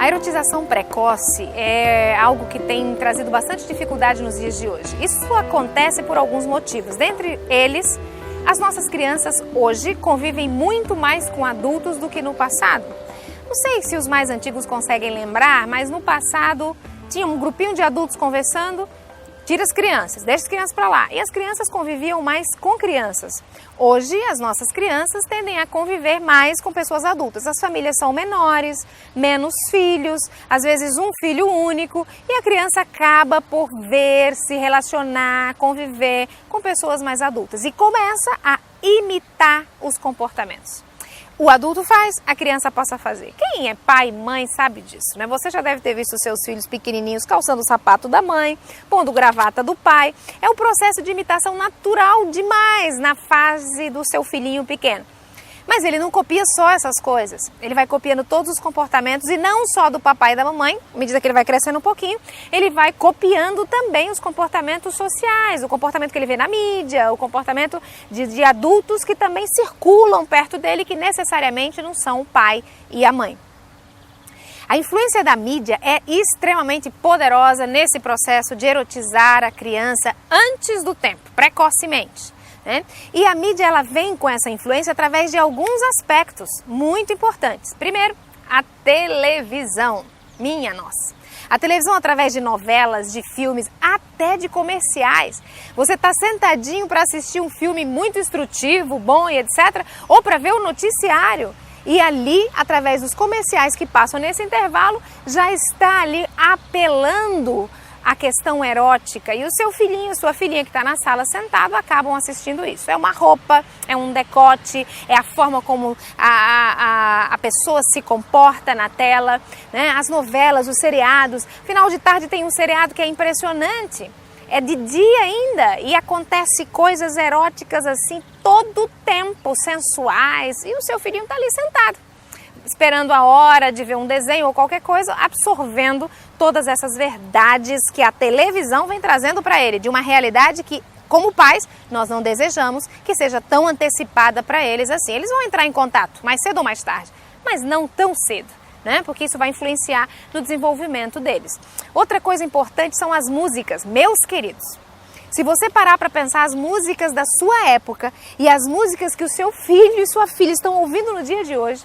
A erotização precoce é algo que tem trazido bastante dificuldade nos dias de hoje. Isso acontece por alguns motivos. Dentre eles, as nossas crianças hoje convivem muito mais com adultos do que no passado. Não sei se os mais antigos conseguem lembrar, mas no passado tinha um grupinho de adultos conversando, tira as crianças, deixa as crianças para lá. E as crianças conviviam mais com crianças. Hoje, as nossas crianças tendem a conviver mais com pessoas adultas. As famílias são menores, menos filhos, às vezes um filho único, e a criança acaba por ver, se relacionar, conviver com pessoas mais adultas e começa a imitar os comportamentos. O adulto faz, a criança possa fazer. Quem é pai e mãe sabe disso, né? Você já deve ter visto seus filhos pequenininhos calçando o sapato da mãe, pondo gravata do pai. É um processo de imitação natural demais na fase do seu filhinho pequeno. Mas ele não copia só essas coisas, ele vai copiando todos os comportamentos e não só do papai e da mamãe, à medida que ele vai crescendo um pouquinho, ele vai copiando também os comportamentos sociais, o comportamento que ele vê na mídia, o comportamento de adultos que também circulam perto dele, que necessariamente não são o pai e a mãe. A influência da mídia é extremamente poderosa nesse processo de erotizar a criança antes do tempo, precocemente. E a mídia ela vem com essa influência através de alguns aspectos muito importantes. Primeiro, a televisão, minha nossa. A televisão através de novelas, de filmes, até de comerciais. Você está sentadinho para assistir um filme muito instrutivo, bom e etc. Ou para ver o noticiário. E ali, através dos comerciais que passam nesse intervalo, já está ali apelando a questão erótica, e o seu filhinho, sua filhinha que está na sala sentado acabam assistindo isso. É uma roupa, é um decote, é a forma como a pessoa se comporta na tela, né? As novelas, os seriados. Final de tarde tem um seriado que é impressionante, é de dia ainda e acontece coisas eróticas assim todo o tempo, sensuais, e o seu filhinho está ali sentado, esperando a hora de ver um desenho ou qualquer coisa, absorvendo todas essas verdades que a televisão vem trazendo para ele, de uma realidade que, como pais, nós não desejamos que seja tão antecipada para eles assim. Eles vão entrar em contato mais cedo ou mais tarde, mas não tão cedo, né? Porque isso vai influenciar no desenvolvimento deles. Outra coisa importante são as músicas, meus queridos. Se você parar para pensar as músicas da sua época e as músicas que o seu filho e sua filha estão ouvindo no dia de hoje,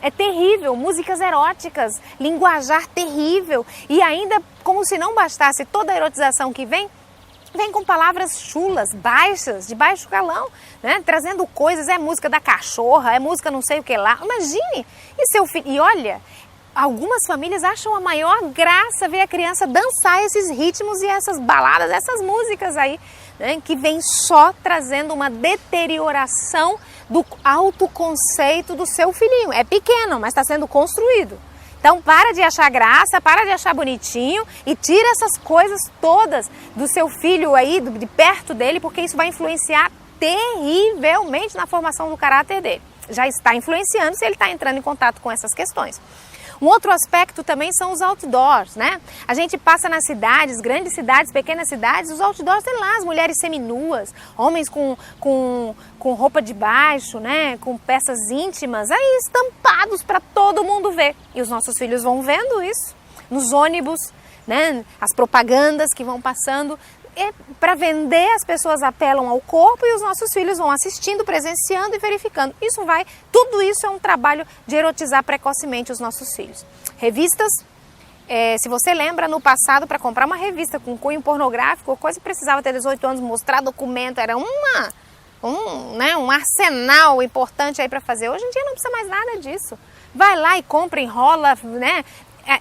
é terrível, músicas eróticas, linguajar terrível, e ainda, como se não bastasse toda a erotização que vem com palavras chulas, baixas, de baixo calão, né? Trazendo coisas, é música da cachorra, é música não sei o que lá. Imagine, e seu filho, e olha, algumas famílias acham a maior graça ver a criança dançar esses ritmos e essas baladas, essas músicas aí, né? Que vem só trazendo uma deterioração do autoconceito do seu filhinho. É pequeno, mas está sendo construído. Então para de achar graça, para de achar bonitinho e tira essas coisas todas do seu filho aí, de perto dele, porque isso vai influenciar terrivelmente na formação do caráter dele. Já está influenciando se ele está entrando em contato com essas questões. Um outro aspecto também são os outdoors, né? A gente passa nas cidades, grandes cidades, pequenas cidades, os outdoors tem lá as mulheres seminuas, homens com roupa de baixo, né? Com peças íntimas, aí estampados para todo mundo ver. E os nossos filhos vão vendo isso nos ônibus, né? As propagandas que vão passando. Para vender, as pessoas apelam ao corpo e os nossos filhos vão assistindo, presenciando e verificando. Tudo isso é um trabalho de erotizar precocemente os nossos filhos. Revistas, se você lembra, no passado, para comprar uma revista com cunho pornográfico, coisa precisava ter 18 anos, mostrar documento, era um arsenal importante aí para fazer. Hoje em dia não precisa mais nada disso. Vai lá e compra, enrola, né?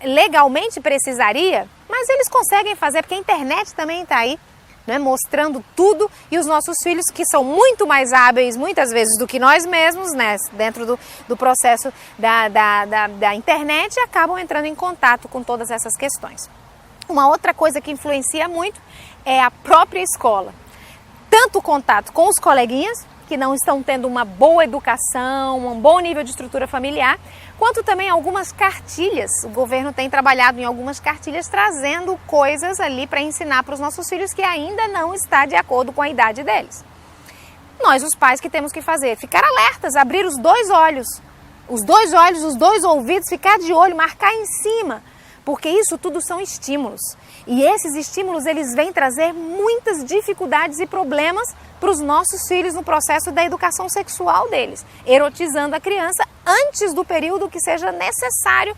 Legalmente precisaria, mas eles conseguem fazer, porque a internet também está aí, né, mostrando tudo, e os nossos filhos, que são muito mais hábeis muitas vezes do que nós mesmos, né, dentro do processo da internet, acabam entrando em contato com todas essas questões. Uma outra coisa que influencia muito é a própria escola. Tanto o contato com os coleguinhas, que não estão tendo uma boa educação, um bom nível de estrutura familiar, quanto também algumas cartilhas. O governo tem trabalhado em algumas cartilhas trazendo coisas ali para ensinar para os nossos filhos que ainda não está de acordo com a idade deles. Nós, os pais, que temos que fazer? Ficar alertas, abrir os dois olhos. Os 2 olhos, os 2 ouvidos, ficar de olho, marcar em cima. Porque isso tudo são estímulos. E esses estímulos, eles vêm trazer muitas dificuldades e problemas para os nossos filhos no processo da educação sexual deles, erotizando a criança antes do período que seja necessário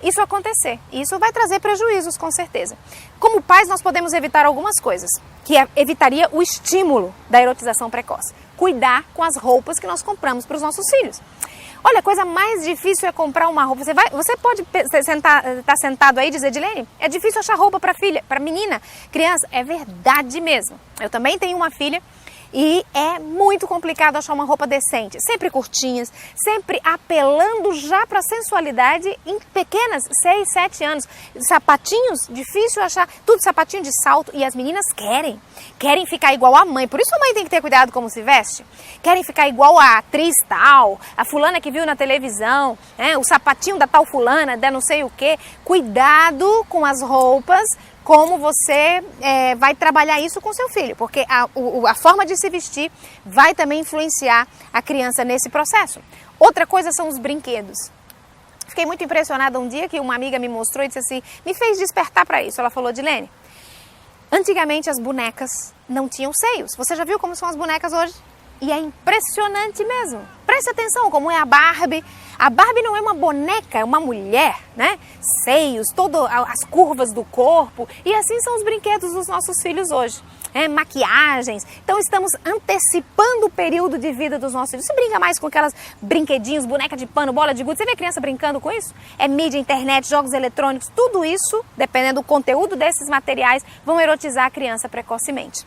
isso acontecer. E isso vai trazer prejuízos, com certeza. Como pais, nós podemos evitar algumas coisas, que evitaria o estímulo da erotização precoce. Cuidar com as roupas que nós compramos para os nossos filhos. Olha, a coisa mais difícil é comprar uma roupa. Você pode estar sentado aí e dizer, Edilene, é difícil achar roupa para filha, para menina, criança. É verdade mesmo. Eu também tenho uma filha e é muito complicado achar uma roupa decente. Sempre curtinhas, sempre apelando já para a sensualidade em pequenas, 6, 7 anos. Sapatinhos, difícil achar, tudo sapatinho de salto. E as meninas querem ficar igual a mãe. Por isso a mãe tem que ter cuidado como se veste. Querem ficar igual a atriz tal, a fulana que viu na televisão, o sapatinho da tal fulana, da não sei o quê. Cuidado com as roupas, como você vai trabalhar isso com seu filho, porque a forma de se vestir vai também influenciar a criança nesse processo. Outra coisa são os brinquedos. Fiquei muito impressionada um dia que uma amiga me mostrou e disse assim, me fez despertar para isso. Ela falou, Dilene, antigamente as bonecas não tinham seios. Você já viu como são as bonecas hoje? E é impressionante mesmo. Preste atenção como é a Barbie. A Barbie não é uma boneca, é uma mulher, né? Seios, todas as curvas do corpo. E assim são os brinquedos dos nossos filhos hoje. Maquiagens. Então estamos antecipando o período de vida dos nossos filhos. Você brinca mais com aquelas brinquedinhos, boneca de pano, bola de gude. Você vê a criança brincando com isso? É mídia, internet, jogos eletrônicos. Tudo isso, dependendo do conteúdo desses materiais, vão erotizar a criança precocemente.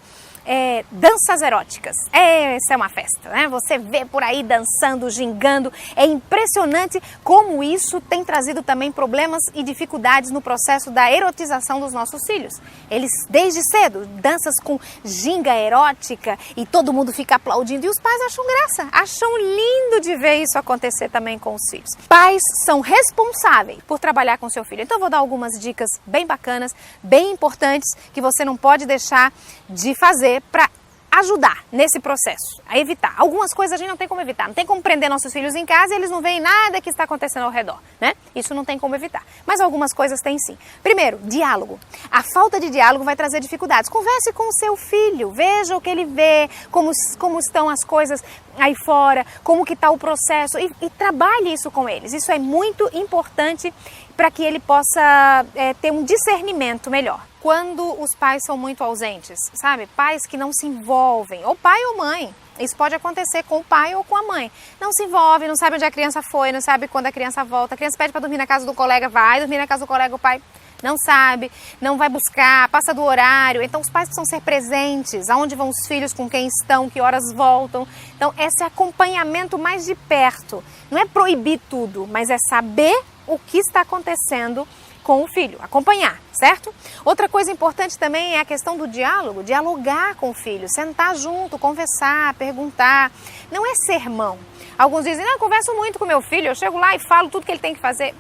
Danças eróticas, essa é uma festa, né? Você vê por aí dançando, gingando, é impressionante como isso tem trazido também problemas e dificuldades no processo da erotização dos nossos filhos. Eles, desde cedo, danças com ginga erótica e todo mundo fica aplaudindo e os pais acham graça, acham lindo de ver isso acontecer também com os filhos. Pais são responsáveis por trabalhar com seu filho, então eu vou dar algumas dicas bem bacanas, bem importantes, que você não pode deixar de fazer para ajudar nesse processo, a evitar. Algumas coisas a gente não tem como evitar, não tem como prender nossos filhos em casa e eles não veem nada que está acontecendo ao redor, né? Isso não tem como evitar, mas algumas coisas tem sim. Primeiro, diálogo. A falta de diálogo vai trazer dificuldades. Converse com o seu filho, veja o que ele vê, como estão as coisas aí fora, como que está o processo e trabalhe isso com eles. Isso é muito importante para que ele possa ter um discernimento melhor. Quando os pais são muito ausentes, sabe? Pais que não se envolvem, ou pai ou mãe. Isso pode acontecer com o pai ou com a mãe. Não se envolve, não sabe onde a criança foi, não sabe quando a criança volta. A criança pede para dormir na casa do colega, vai dormir na casa do colega, o pai não sabe, não vai buscar, passa do horário. Então os pais precisam ser presentes, aonde vão os filhos, com quem estão, que horas voltam. Então esse acompanhamento mais de perto. Não é proibir tudo, mas é saber o que está acontecendo com o filho, acompanhar, certo? Outra coisa importante também é a questão do diálogo, dialogar com o filho, sentar junto, conversar, perguntar. Não é sermão. Alguns dizem, não, eu converso muito com meu filho, eu chego lá e falo tudo que ele tem que fazer.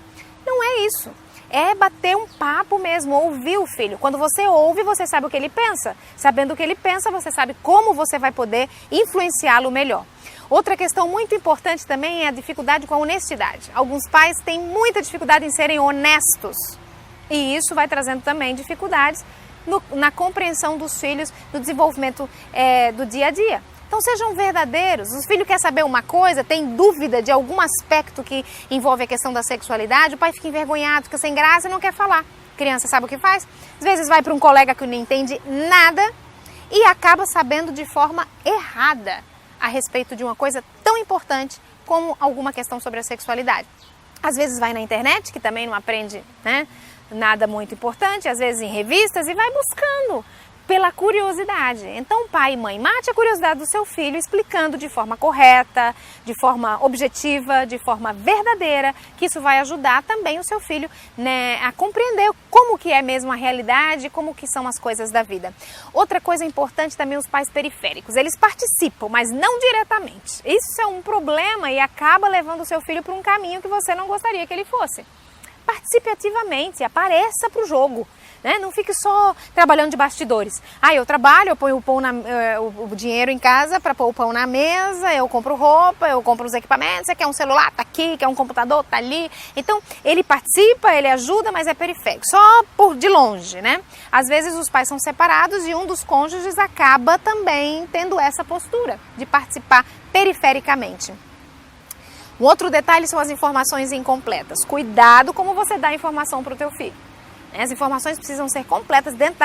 Não é isso. É bater um papo mesmo, ouvir o filho. Quando você ouve, você sabe o que ele pensa. Sabendo o que ele pensa, você sabe como você vai poder influenciá-lo melhor. Outra questão muito importante também é a dificuldade com a honestidade. Alguns pais têm muita dificuldade em serem honestos e isso vai trazendo também dificuldades na compreensão dos filhos, no desenvolvimento do dia a dia. Então sejam verdadeiros. Os filhos querem saber uma coisa, tem dúvida de algum aspecto que envolve a questão da sexualidade, o pai fica envergonhado, fica sem graça e não quer falar. A criança sabe o que faz? Às vezes vai para um colega que não entende nada e acaba sabendo de forma errada a respeito de uma coisa tão importante como alguma questão sobre a sexualidade. Às vezes vai na internet, que também não aprende, né, nada muito importante, às vezes em revistas, e vai buscando pela curiosidade. Então, pai e mãe, mate a curiosidade do seu filho explicando de forma correta, de forma objetiva, de forma verdadeira, que isso vai ajudar também o seu filho, né, a compreender como que é mesmo a realidade, como que são as coisas da vida. Outra coisa importante também, os pais periféricos. Eles participam, mas não diretamente. Isso é um problema e acaba levando o seu filho para um caminho que você não gostaria que ele fosse. participe ativamente, apareça para o jogo. Né? Não fique só trabalhando de bastidores. Eu trabalho, eu ponho o dinheiro em casa para pôr o pão na mesa, eu compro roupa, eu compro os equipamentos, você quer um celular? Tá aqui, quer um computador? Tá ali. Então, ele participa, ele ajuda, mas é periférico, só de longe, né? Às vezes os pais são separados e um dos cônjuges acaba também tendo essa postura de participar perifericamente. Um outro detalhe são as informações incompletas. Cuidado como você dá informação para o teu filho. As informações precisam ser completas dentro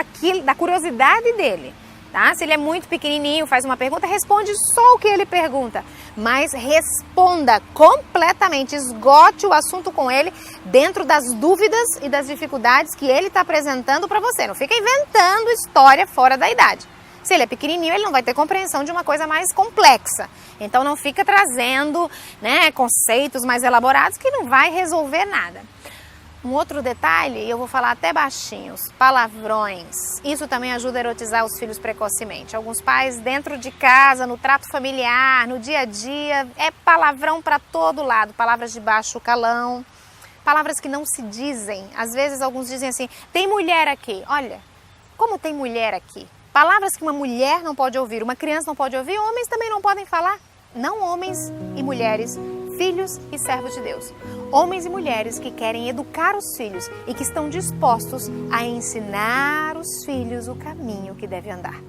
da curiosidade dele. Tá? Se ele é muito pequenininho, faz uma pergunta, responde só o que ele pergunta. Mas responda completamente, esgote o assunto com ele dentro das dúvidas e das dificuldades que ele está apresentando para você. Não fica inventando história fora da idade. Se ele é pequenininho, ele não vai ter compreensão de uma coisa mais complexa. Então não fica trazendo, né, conceitos mais elaborados que não vai resolver nada. Um outro detalhe, eu vou falar até baixinhos, palavrões. Isso também ajuda a erotizar os filhos precocemente. Alguns pais dentro de casa, no trato familiar, no dia a dia, é palavrão para todo lado. Palavras de baixo calão, palavras que não se dizem. Às vezes alguns dizem assim, tem mulher aqui. Olha, como tem mulher aqui? Palavras que uma mulher não pode ouvir, uma criança não pode ouvir, homens também não podem falar. Não homens e mulheres, filhos e servos de Deus. Homens e mulheres que querem educar os filhos e que estão dispostos a ensinar os filhos o caminho que deve andar.